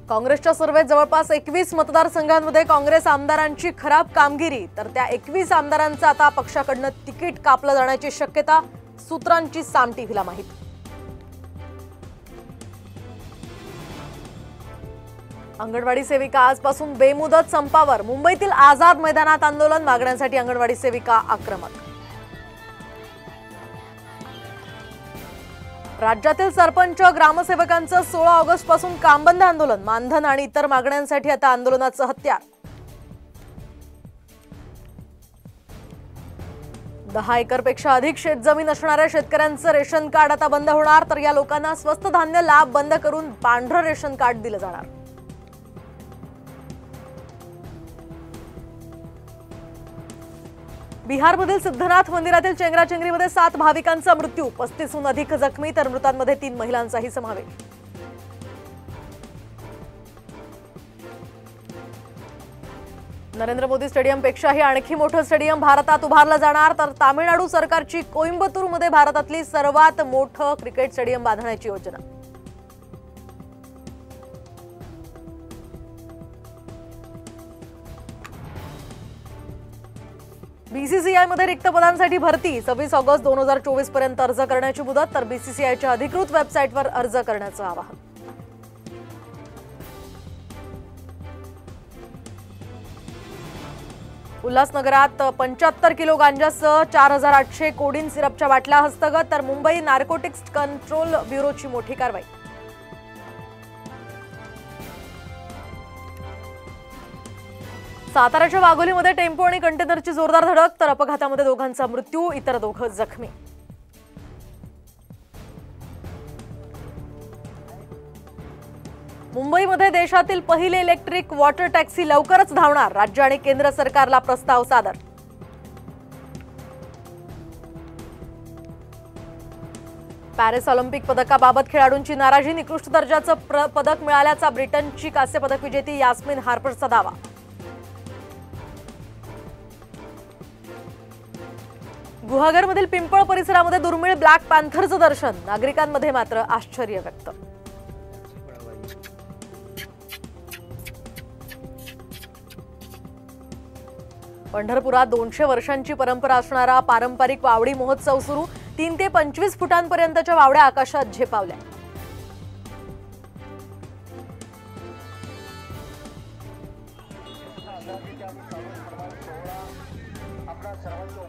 काँग्रेसच्या सर्वेत जवळपास 21 मतदारसंघांमध्ये काँग्रेस आमदारांची खराब कामगिरी, तर त्या 21 आमदारांचं आता पक्षाकडून तिकीट कापलं जाण्याची शक्यता, सूत्रांची साम टीव्हीला माहिती। अंगणवाडी सेविका आजपासून बेमुदत संपावर, मुंबईतील आझाद मैदानात आंदोलन, मागण्यांसाठी अंगणवाडी सेविका आक्रमक। राज्यातील सरपंच ग्रामसेवकांचं 16 ऑगस्ट पासून कामबंद आंदोलन, मानधन आणि इतर मागण्यांसाठी आता आंदोलनाचं हत्यार। 10 एकरपेक्षा अधिक शेतजमीन असणाऱ्या शेतकऱ्यांचं रेशन कार्ड आता बंद होणार, तर या लोकांना स्वस्त धान्य लाभ बंद करून पांढरं रेशन कार्ड दिलं जाणार। बिहारमधील सिद्धनाथ मंदिरातील चेंगराचेंगरीमध्ये 7 भाविकांचा मृत्यू, 35हून अधिक जखमी, तर मृतांमध्ये 3 महिलांचाही समावेश। नरेंद्र मोदी स्टेडियमपेक्षाही आणखी मोठं स्टेडियम भारतात उभारलं जाणार, तर तामिळनाडू सरकारची कोइंबतूरमध्ये भारतातली सर्वात मोठं क्रिकेट स्टेडियम बांधण्याची योजना। बीसीसीआय मध्ये रिक्त पदांसाठी भरती, 26 ऑगस्ट 2024 पर्यंत अर्ज करण्याची मुदत, तर बीसीसीआयच्या अधिकृत वेबसाईटवर अर्ज करण्याचं आवाहन। उल्हासनगरात 75 किलो गांजासह 4800 कोडीन सिरपच्या बाटल्या हस्तगत, तर मुंबई नार्कोटिक्स कंट्रोल ब्युरोची मोठी कारवाई। साताऱ्याच्या वाघोलीमध्ये टेम्पो आणि कंटेनरची जोरदार धडक, तर अपघातामध्ये दोघांचा मृत्यू, इतर 2 जखमी। मुंबईमध्ये देशातील पहिले इलेक्ट्रिक वॉटर टॅक्सी लवकरच धावणार, राज्य आणि केंद्र सरकारला प्रस्ताव सादर। पॅरिस ऑलिम्पिक पदकाबाबत खेळाडूंची नाराजी, निकृष्ट दर्जाचं पदक मिळाल्याचा ब्रिटनची कांस्य पदक विजेती यास्मिन हार्परचा दावा। गुहागरमधील पिंपळ परिसरामध्ये दुर्मिळ ब्लॅक पॅन्थरचं दर्शन, नागरिकांमध्ये मात्र आश्चर्य व्यक्त। पंढरपुरात 200 वर्षांची परंपरा असणारा पारंपरिक वावडी महोत्सव सुरू, 3 ते 25 फुटांपर्यंतच्या वावड्या आकाशात झेपावल्या। आपला सर्वांचा